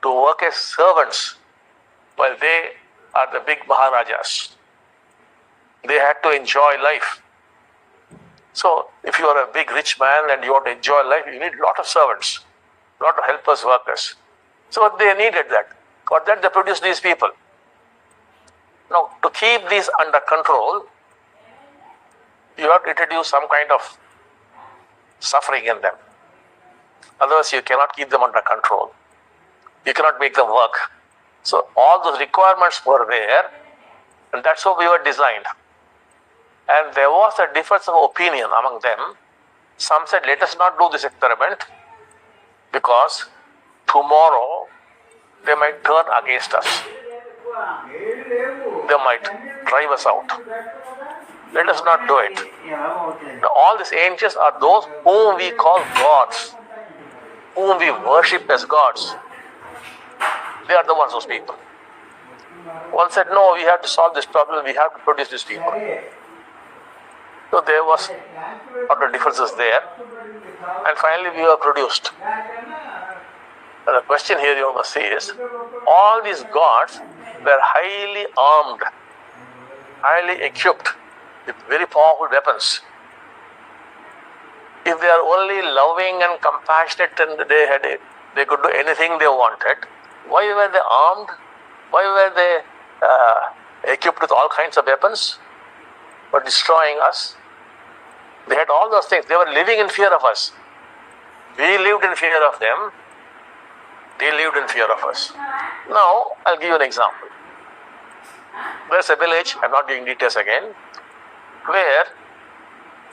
to work as servants while they are the big Maharajas. They had to enjoy life. So if you are a big rich man and you want to enjoy life, you need a lot of servants, a lot of helpers, workers. So they needed that. For that they produced these people. Now to keep these under control, you have to introduce some kind of suffering in them. Otherwise you cannot keep them under control. You cannot make them work. So all those requirements were there, and that's how we were designed. And there was a difference of opinion among them. Some said, let us not do this experiment because tomorrow they might turn against us. They might drive us out. Let us not do it. Now, all these angels are those whom we call gods, whom we worship as gods. They are the ones, those people. One said, no, we have to solve this problem, we have to produce these people. So there was a lot of differences there. And finally we were produced. And the question here you must see is, all these gods were highly armed, highly equipped with very powerful weapons. If they are only loving and compassionate and they could do anything they wanted, why were they armed? Why were they equipped with all kinds of weapons for destroying us? They had all those things. They were living in fear of us. We lived in fear of them. They lived in fear of us. Now, I'll give you an example. There's a village, I'm not giving details again, where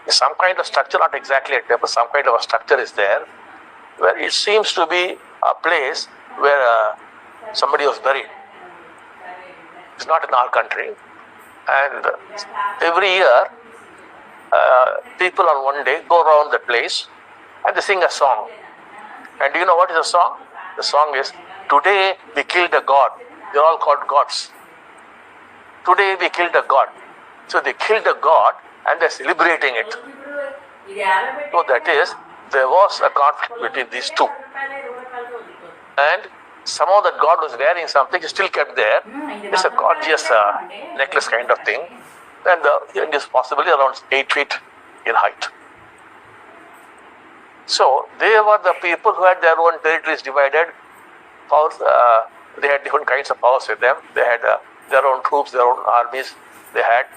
some kind of structure, not exactly a temple, some kind of a structure is there, where it seems to be a place where somebody was buried. It's not in our country. And every year, people on one day go around the place and they sing a song. And do you know what is the song? The song is, today we killed a god. They're all called gods. Today we killed a god. So they killed a god and they're celebrating it. So that is, there was a conflict between these two. And somehow that god was wearing something, he still kept there. It's a gorgeous necklace kind of thing. And it is possibly around 8 feet in height. So they were the people who had their own territories divided. Powers, they had different kinds of powers with them. They had their own troops, their own armies. They had,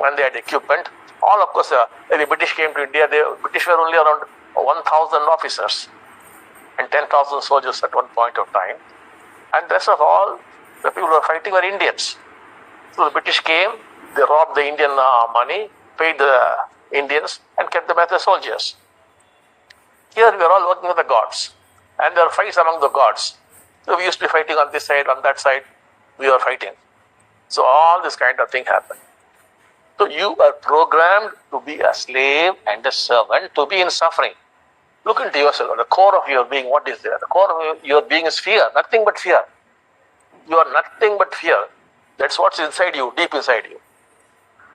and they had equipment. All, of course, when the British came to India, the British were only around 1,000 officers and 10,000 soldiers at one point of time. And the rest of all the people who were fighting were Indians. So the British came, they robbed the Indian money, paid the Indians, and kept them as their soldiers. Here we are all working with the gods, and there are fights among the gods. So we used to be fighting on this side, on that side, we were fighting. So all this kind of thing happened. So you are programmed to be a slave and a servant, to be in suffering. Look into yourself, at the core of your being, what is there? The core of your being is fear, nothing but fear. You are nothing but fear. That's what's inside you, deep inside you.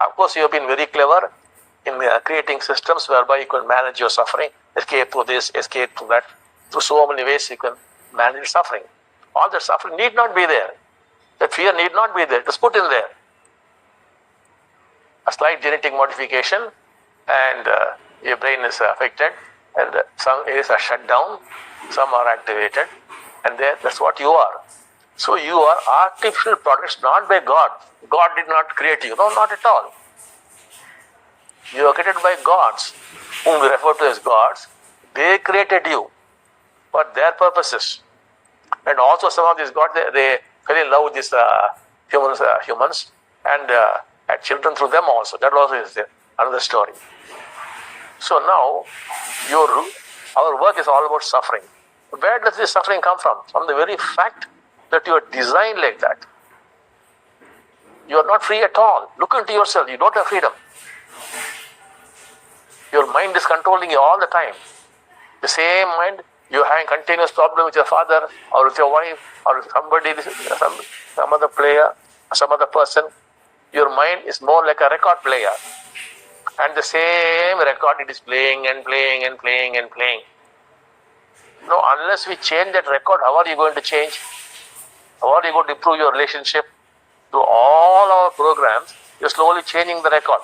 Of course, you have been very clever in creating systems whereby you can manage your suffering, escape through this, escape through that. Through so many ways you can manage suffering. All that suffering need not be there. That fear need not be there. Just put in there. A slight genetic modification and your brain is affected and some areas are shut down, some are activated, and that's what you are. So you are artificial products, not by God. God did not create you. No, not at all. You are created by gods, whom we refer to as gods. They created you for their purposes. And also some of these gods, they fell in love with these humans and had children through them also. That also is another story. So now, our work is all about suffering. Where does this suffering come from? From the very fact that you are designed like that. You are not free at all. Look into yourself. You don't have freedom. Your mind is controlling you all the time. The same mind, you are having continuous problem with your father or with your wife or with somebody, some other player, some other person. Your mind is more like a record player. And the same record it is playing and playing and playing and playing. No, unless we change that record, how are you going to change? How are you going to improve your relationship? Through all our programs, you're slowly changing the record.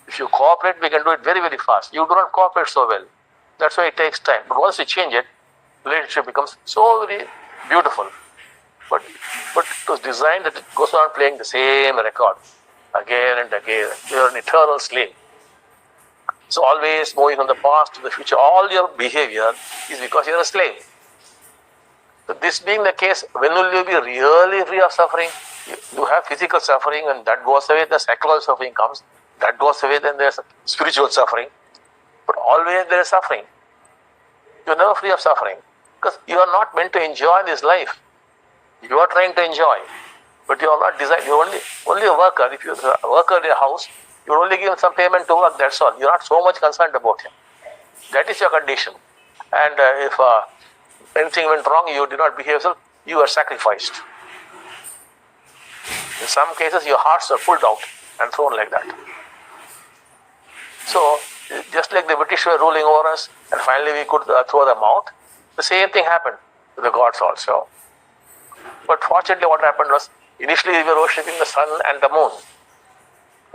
If you cooperate, we can do it very, very fast. You do not cooperate so well. That's why it takes time. But once you change it, relationship becomes so very beautiful. But it was designed that it goes on playing the same record again and again. You're an eternal slave. So always moving from the past to the future. All your behavior is because you're a slave. So this being the case, when will you be really free of suffering? You have physical suffering, and that goes away. The psychological suffering comes. That goes away. Then there's spiritual suffering. But always there is suffering. You're never free of suffering because you are not meant to enjoy this life. You are trying to enjoy, but you are not designed. You're only a worker. If you're a worker in a house, you only give him some payment to work. That's all. You're not so much concerned about him. That is your condition. And if anything went wrong, you did not behave well, you are sacrificed. In some cases, your hearts are pulled out and thrown like that. So, just like the British were ruling over us, and finally we could throw them out, the same thing happened to the gods also. But fortunately, what happened was, initially we were worshipping the sun and the moon.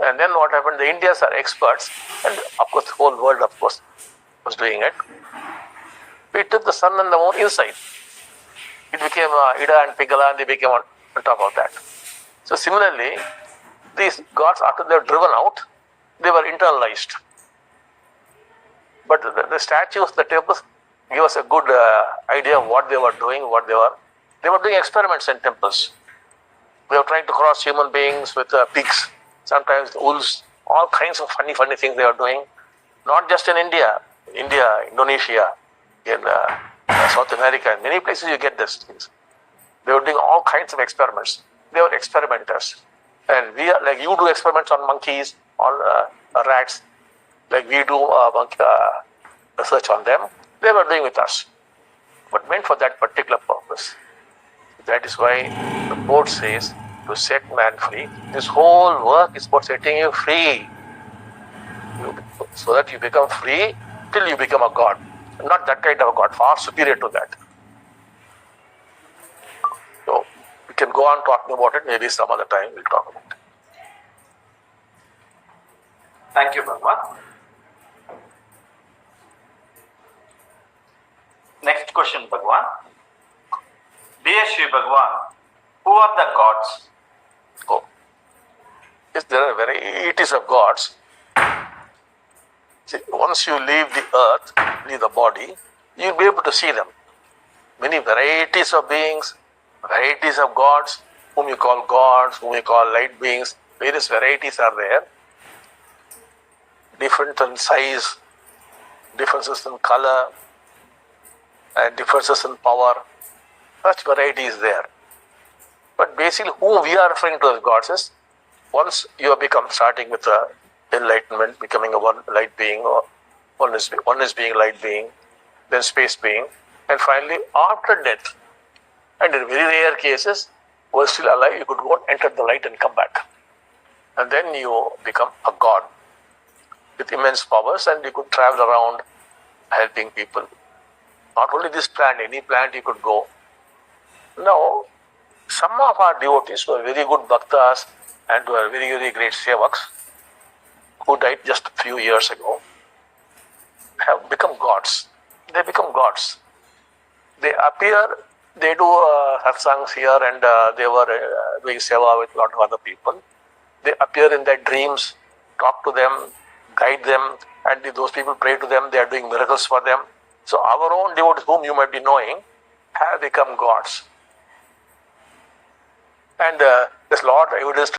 And then what happened, the Indians are experts, and of course the whole world, of course, was doing it. We took the sun and the moon inside. It became Ida and Pingala, and they became on top of that. So similarly, these gods, after they were driven out, they were internalized. But the statues, the temples, give us a good idea of what they were doing, They were doing experiments in temples. They were trying to cross human beings with pigs, sometimes wolves, all kinds of funny things they were doing. Not just in India, Indonesia, in South America, in many places you get these things. They were doing all kinds of experiments. They were experimenters. And we are, like you do experiments on monkeys, on rats, like we do research on them, they were doing with us, but meant for that particular purpose. That is why the quote says, to set man free. This whole work is about setting you free. So that you become free till you become a god. Not that kind of a god, far superior to that. So we can go on talking about it, maybe some other time we'll talk about it. Thank you, Bhagawan. Next question, Bhagawan. Dear Shri Bhagawan, who are the gods? Oh. Yes, there are varieties of gods. See, once you leave the earth, leave the body, you'll be able to see them. Many varieties of beings, varieties of gods, whom you call gods, whom you call light beings, various varieties are there. Different in size, differences in color, and differences in power. Such variety is there. But basically, whom we are referring to as gods is, once you have become, starting with enlightenment, becoming a one light being, or oneness being light being, then space being, and finally after death, and in very rare cases, who are still alive, you could go and enter the light and come back. And then you become a god with immense powers, and you could travel around helping people. Not only this planet, any planet you could go. Now, some of our devotees who are very good bhaktas and who are very, very great sevaks, who died just a few years ago, have become gods. They become gods. They appear, they do satsangs here, and they were doing seva with a lot of other people. They appear in their dreams, talk to them, guide them, and if those people pray to them, they are doing miracles for them. So our own devotees, whom you might be knowing, have become gods. And there's a lot of evidence